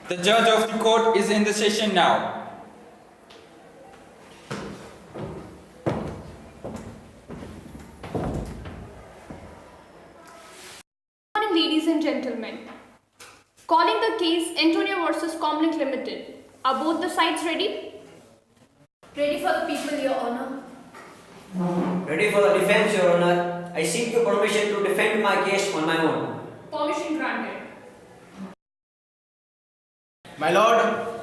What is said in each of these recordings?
The judge of the court is in the session now. Good morning, ladies and gentlemen. Calling the case Antonio versus Comlink Limited. Are both the sides ready? Ready for the people, Your Honor. Ready for the defense, Your Honor. I seek your permission to defend my case on my own. Permission granted. My Lord,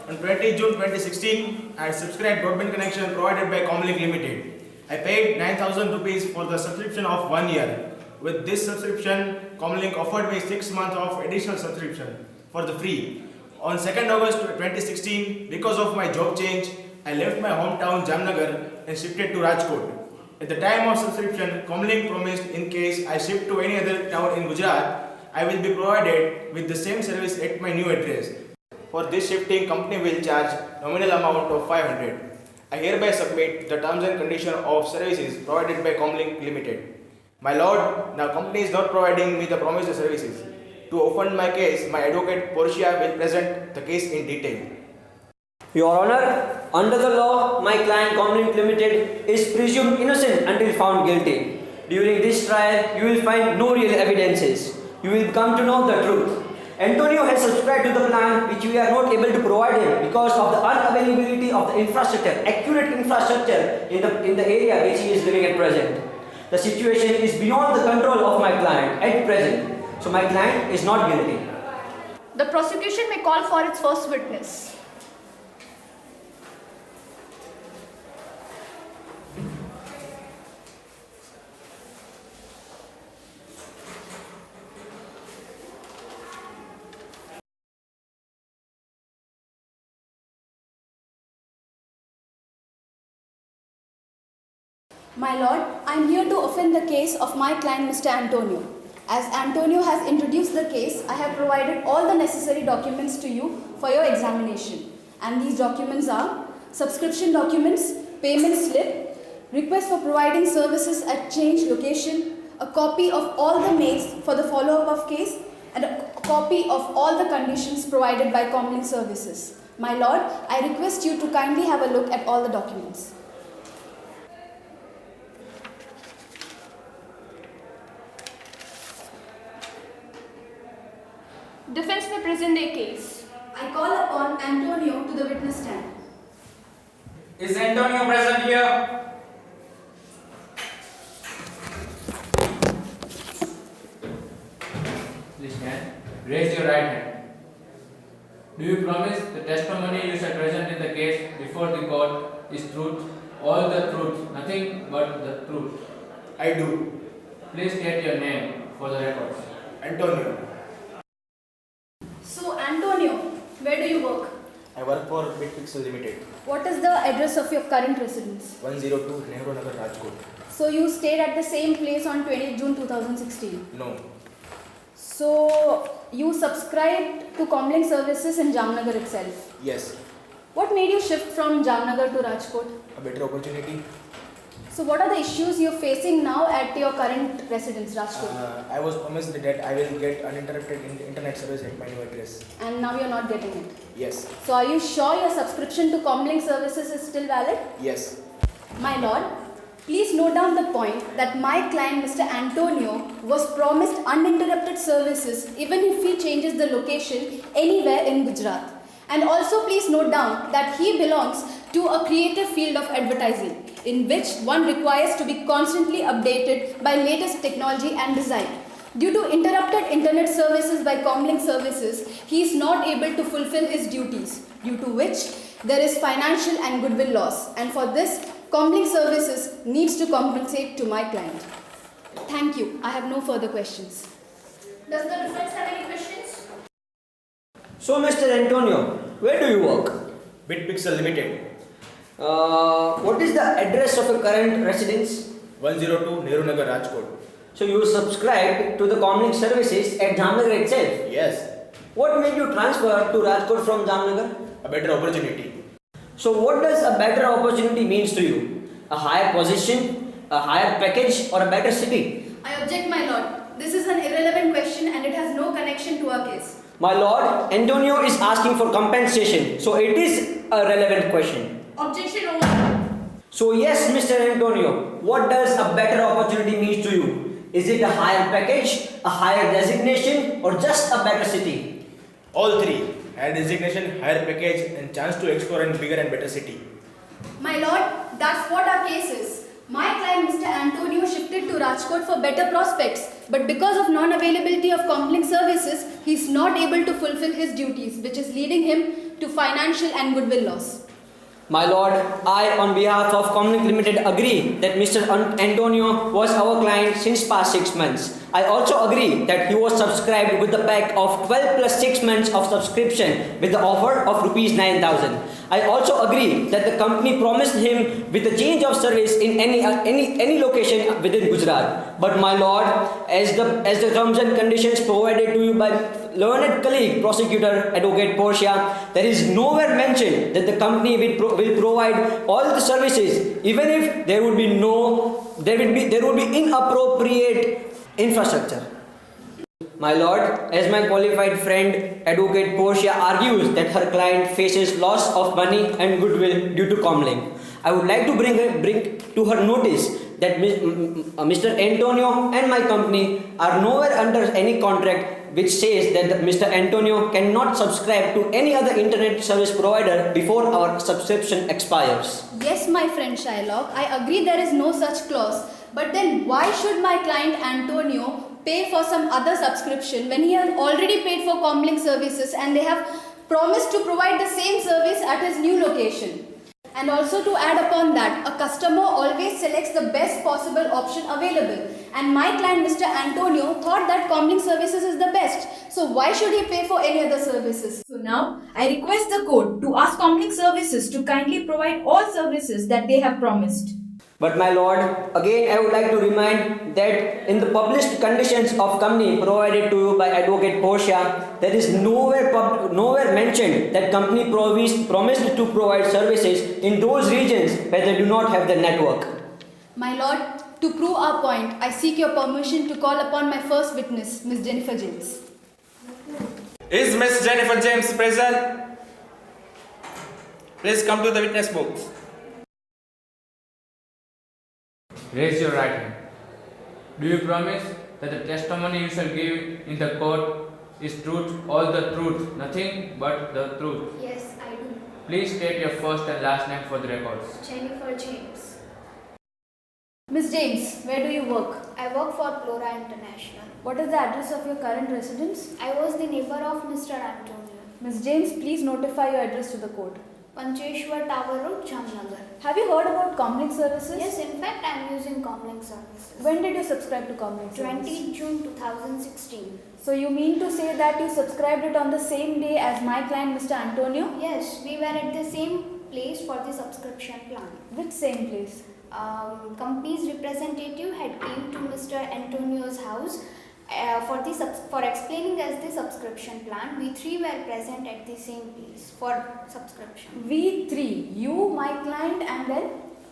on 20 June 2016, I subscribed broadband connection provided by Comlink Limited. I paid 9,000 rupees for the subscription of 1 year. With this subscription, Comlink offered me 6 months of additional subscription for the free. On 2nd August 2016, because of my job change, I left my hometown Jamnagar and shifted to Rajkot. At the time of subscription, Comlink promised in case I shift to any other town in Gujarat, I will be provided with the same service at my new address. For this shifting, company will charge nominal amount of 500. I hereby submit the terms and conditions of services provided by Comlink Limited. My Lord, now company is not providing me the promised services. To open my case, my advocate Portia will present the case in detail. Your Honor, under the law, my client Comlink Limited is presumed innocent until found guilty. During this trial, you will find no real evidences. You will come to know the truth. Antonio has subscribed to the plan which we are not able to provide him because of the unavailability of the infrastructure, accurate infrastructure in the area which he is living at present. The situation is beyond the control of my client at present, so my client is not guilty. The prosecution may call for its first witness. My Lord, I am here to offend the case of my client Mr. Antonio. As Antonio has introduced the case, I have provided all the necessary documents to you for your examination. And these documents are subscription documents, payment slip, request for providing services at change location, a copy of all the mails for the follow-up of case, and a copy of all the conditions provided by Comlink Services. My Lord, I request you to kindly have a look at all the documents. Defense may present their case. I call upon Antonio to the witness stand. Is Antonio present here? Please stand. Raise your right hand. Do you promise the testimony you shall present in the case before the court is truth, all the truth, nothing but the truth? I do. Please state your name for the records. Antonio. So, Antonio, where do you work? I work for Bitpixel Limited, What is the address of your current residence? 102 Nehru Nagar, Rajkot. So, you stayed at the same place on 20 June 2016. No, So, you subscribed to Comlink Services in Jamnagar itself. yes, What made you shift from Jamnagar to Rajkot? a better opportunity. So, what are the issues you're facing now at your current residence, Rajkot? I was promised that I will get uninterrupted internet service at my new address. And now you're not getting it. Yes, So, are you sure your subscription to Comlink Services is still valid? yes. My lord, please note down the point that my client Mr. Antonio was promised uninterrupted services even if he changes the location anywhere in Gujarat. And also please note down that he belongs to a creative field of advertising in which one requires to be constantly updated by latest technology and design. Due to interrupted internet services by Comlink Services, he is not able to fulfill his duties, due to which there is financial and goodwill loss. And for this, Comlink Services needs to compensate to my client. Thank you. I have no further questions. Does the defense have any questions? So, Mr. Antonio, where do you work? Bitpixel Limited, What is the address of your current residence? 102 Nehru Nagar, Rajkot. So, you subscribed to the Comlink Services at Jamnagar itself. Yes, What made you transfer to Rajkot from Jamnagar? a better opportunity. So, what does a better opportunity means to you? A higher position, a higher package, or a better city? I object, my lord. This is an irrelevant question and it has no connection to our case. My lord, Antonio is asking for compensation, so it is a relevant question. Objection over. So yes, Mr. Antonio, what does a better opportunity mean to you? Is it a higher package, a higher designation, or just a better city? All three: higher designation, higher package, and chance to explore in bigger and better city. My lord, that's what our case is. My client Mr. Antonio shifted to Rajkot for better prospects, but because of non-availability of complaint services, he is not able to fulfill his duties, which is leading him to financial and goodwill loss. My lord, I on behalf of Comlink Limited agree that Mr. Antonio was our client since past 6 months. I also agree that he was subscribed with the pack of 12 plus 6 months of subscription with the offer of rupees 9,000. I also agree that the company promised him with a change of service in any location within Gujarat. But my lord, as the terms and conditions provided to you by learned colleague prosecutor advocate Portia, there is nowhere mentioned that the company will provide all the services, even if there would be inappropriate infrastructure. My lord, as my qualified friend advocate Portia argues that her client faces loss of money and goodwill due to Comlink, I would like to bring to her notice that Mr. Antonio and my company are nowhere under any contract which says that Mr. Antonio cannot subscribe to any other internet service provider before our subscription expires. Yes, my friend Shylock, I agree there is no such clause. But then why should my client Antonio pay for some other subscription when he has already paid for Comlink services and they have promised to provide the same service at his new location? And also to add upon that, a customer always selects the best possible option available. And my client Mr. Antonio thought that Comlink services is the best. So why should he pay for any other services? So now, I request the court to ask Comlink Services to kindly provide all services that they have promised. But my lord, again I would like to remind that in the published conditions of company provided to you by advocate Portia, there is nowhere mentioned that company promised to provide services in those regions where they do not have the network. My lord, to prove our point, I seek your permission to call upon my first witness, Miss Jennifer James. Is Miss Jennifer James present? Please come to the witness booth. Raise your right hand. Do you promise that the testimony you shall give in the court is truth, all the truth, nothing but the truth? Yes, I do. Please state your first and last name for the records. Jennifer James. Miss James, where do you work? I work for Flora International. What is the address of your current residence? I was the neighbor of Mr. Antonio. Miss James, please notify your address to the court. Pancheshwar Tower Road, Jamnagar. Have you heard about Comlink services? Yes, in fact, I am using Comlink services. When did you subscribe to Comlink services? 20 June 2016. So you mean to say that you subscribed it on the same day as my client Mr. Antonio? Yes, we were at the same place for the subscription plan. Which same place? Company's representative had came to Mr. Antonio's house for explaining us the subscription plan. We three were present at the same place for subscription. We three, you, my client, and then?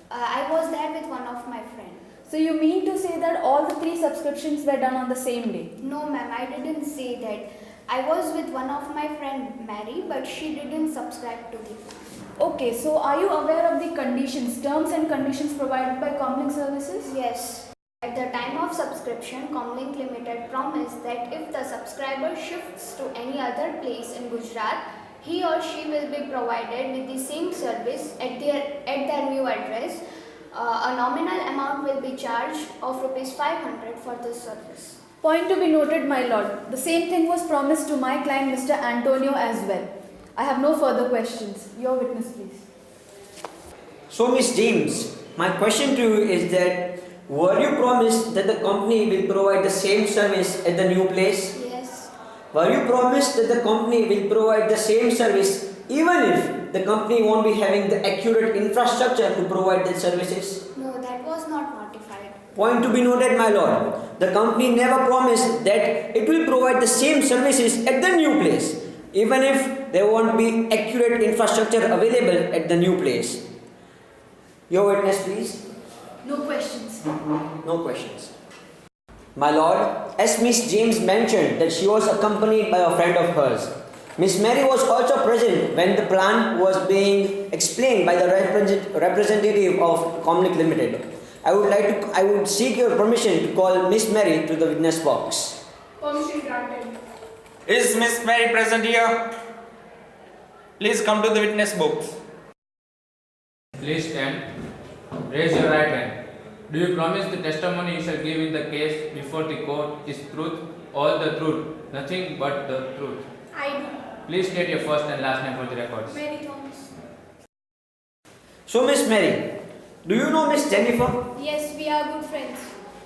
I was there with one of my friends. So you mean to say that all the three subscriptions were done on the same day? No ma'am, I didn't say that. I was with one of my friend Mary, but she didn't subscribe to the plan. Okay, so are you aware of the conditions, terms and conditions provided by Comlink services? Yes. At the time of subscription, Comlink Limited promised that if the subscriber shifts to any other place in Gujarat, he or she will be provided with the same service at their new address. A nominal amount will be charged of ₹500 for this service. Point to be noted, my lord. The same thing was promised to my client Mr. Antonio as well. I have no further questions. Your witness, please. So Miss James, my question to you is that were you promised that the company will provide the same service at the new place? Yes. Were you promised that the company will provide the same service even if the company won't be having the accurate infrastructure to provide the services? No, that was not notified. Point to be noted, my lord. The company never promised that it will provide the same services at the new place, even if there won't be accurate infrastructure available at the new place. Your witness, please. No questions. No questions. My lord, as Miss James mentioned that she was accompanied by a friend of hers. Miss Mary was also present when the plan was being explained by the representative of Comlink Limited. I would seek your permission to call Miss Mary to the witness box. Permission granted. Is Miss Mary present here? Please come to the witness box. Please stand. Raise your right hand. Do you promise the testimony you shall give in the case before the court is truth, all the truth, nothing but the truth? I do. Please state your first and last name for the records. Mary Thomas. So, Miss Mary, do you know Miss Jennifer? Yes, we are good friends.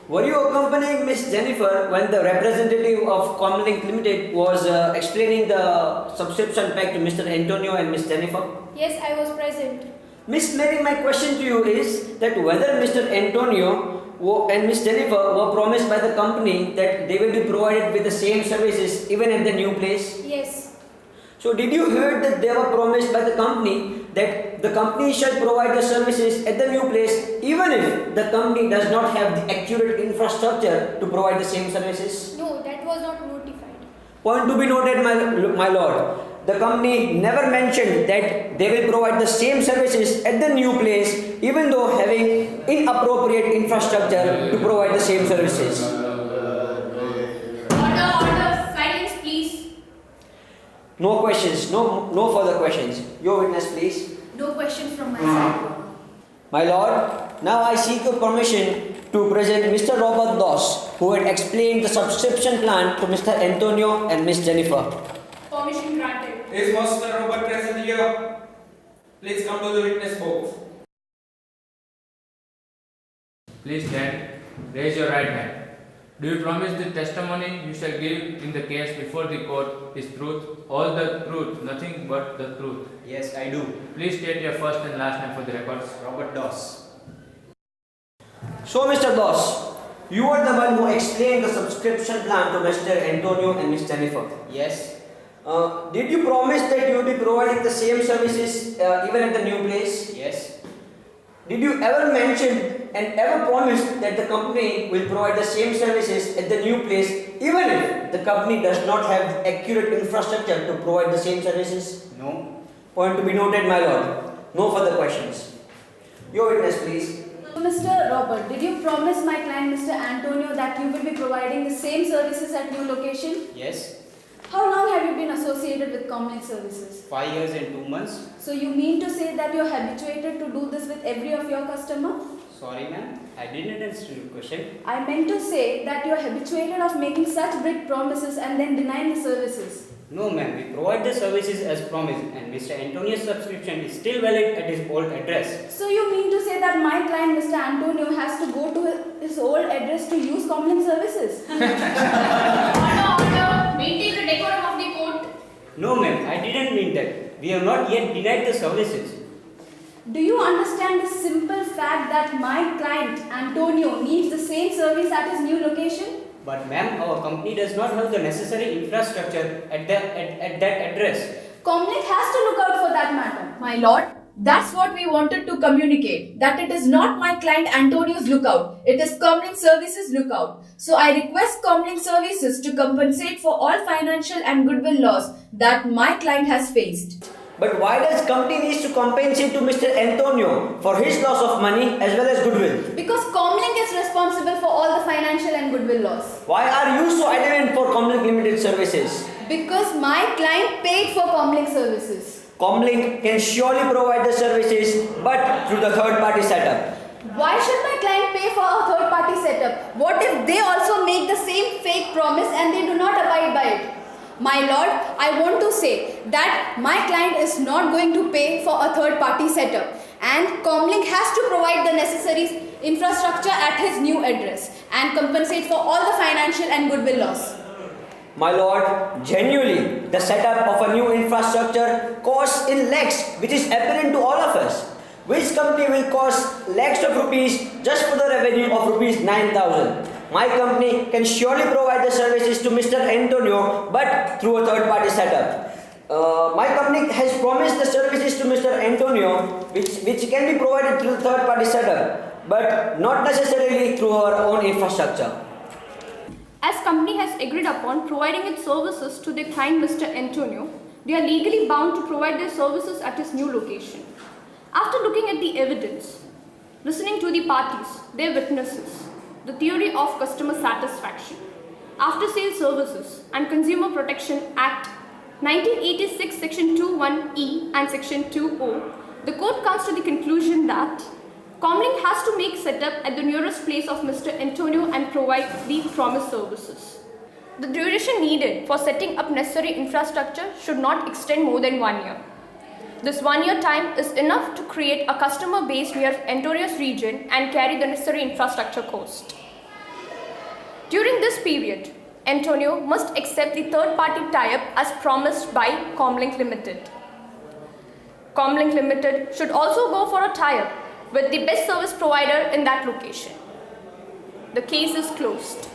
Were you accompanying Miss Jennifer when the representative of Comlink Limited was explaining the subscription pack to Mr. Antonio and Miss Jennifer? Yes, I was present. Miss Mary, my question to you is that whether Mr. Antonio and Miss Jennifer were promised by the company that they will be provided with the same services even at the new place? Yes. So did you hear that they were promised by the company that the company shall provide the services at the new place even if the company does not have the accurate infrastructure to provide the same services? No, that was not notified. Point to be noted, my lord. The company never mentioned that they will provide the same services at the new place even though having inappropriate infrastructure to provide the same services. Order, silence please. No questions, no further questions. Your witness, please. No questions from my side. My lord, now I seek your permission to present Mr. Robert Doss, who had explained the subscription plan to Mr. Antonio and Miss Jennifer. Permission granted. Is Mr. Robert present here? Please come to the witness box. Please stand. Raise your right hand. Do you promise the testimony you shall give in the case before the court is truth, all the truth, nothing but the truth? Yes, I do. Please state your first and last name for the records. Robert Doss. So, Mr. Doss, you are the one who explained the subscription plan to Mr. Antonio and Miss Jennifer. Yes. Did you promise that you will be providing the same services even at the new place? Yes. Did you ever mention and ever promise that the company will provide the same services at the new place even if the company does not have accurate infrastructure to provide the same services? No. Point to be noted, my lord. No further questions. Your witness, please. So, Mr. Robert, did you promise my client Mr. Antonio that you will be providing the same services at new location? Yes. How long have you been associated with Comlink Services? 5 years and 2 months. So you mean to say that you're habituated to do this with every of your customer? Sorry ma'am, I didn't understand your question. I meant to say that you're habituated of making such big promises and then denying the services. No ma'am, we provide the services as promised and Mr. Antonio's subscription is still valid at his old address. So you mean to say that my client Mr. Antonio has to go to his old address to use Comlink services? Order. Maintain the decorum of the court. No ma'am, I didn't mean that. We have not yet denied the services. Do you understand the simple fact that my client Antonio needs the same service at his new location? But ma'am, our company does not have the necessary infrastructure at that address. Comlink has to look out for that matter. My lord, that's what we wanted to communicate. That it is not my client Antonio's lookout. It is Comlink Services lookout. So I request Comlink Services to compensate for all financial and goodwill loss that my client has faced. But why does company needs to compensate to Mr. Antonio for his loss of money as well as goodwill? Because Comlink is responsible for all the financial and goodwill loss. Why are you so adamant for Comlink Limited services? Because my client paid for Comlink services. Comlink can surely provide the services but through the third party setup. Why should my client pay for a third party setup? What if they also make the same fake promise and they do not abide by it? My lord, I want to say that my client is not going to pay for a third party setup and Comlink has to provide the necessary infrastructure at his new address and compensate for all the financial and goodwill loss. My lord, genuinely, the setup of a new infrastructure costs in lakhs, which is apparent to all of us. Which company will cost lakhs of rupees just for the revenue of rupees 9,000? My company can surely provide the services to Mr. Antonio, but through a third-party setup. My company has promised the services to Mr. Antonio, which can be provided through the third-party setup, but not necessarily through our own infrastructure. As company has agreed upon providing its services to their client Mr. Antonio, they are legally bound to provide their services at his new location. After looking at the evidence, listening to the parties, their witnesses, the theory of customer satisfaction, after sales services and Consumer Protection Act 1986 section 21E and section 20, the court comes to the conclusion that Comlink has to make setup at the nearest place of Mr. Antonio and provide the promised services. The duration needed for setting up necessary infrastructure should not extend more than 1 year. This 1 year time is enough to create a customer base near Antonio's region and carry the necessary infrastructure cost. During this period, Antonio must accept the third-party tie-up as promised by Comlink Limited. Comlink Limited should also go for a tie-up with the best service provider in that location. The case is closed.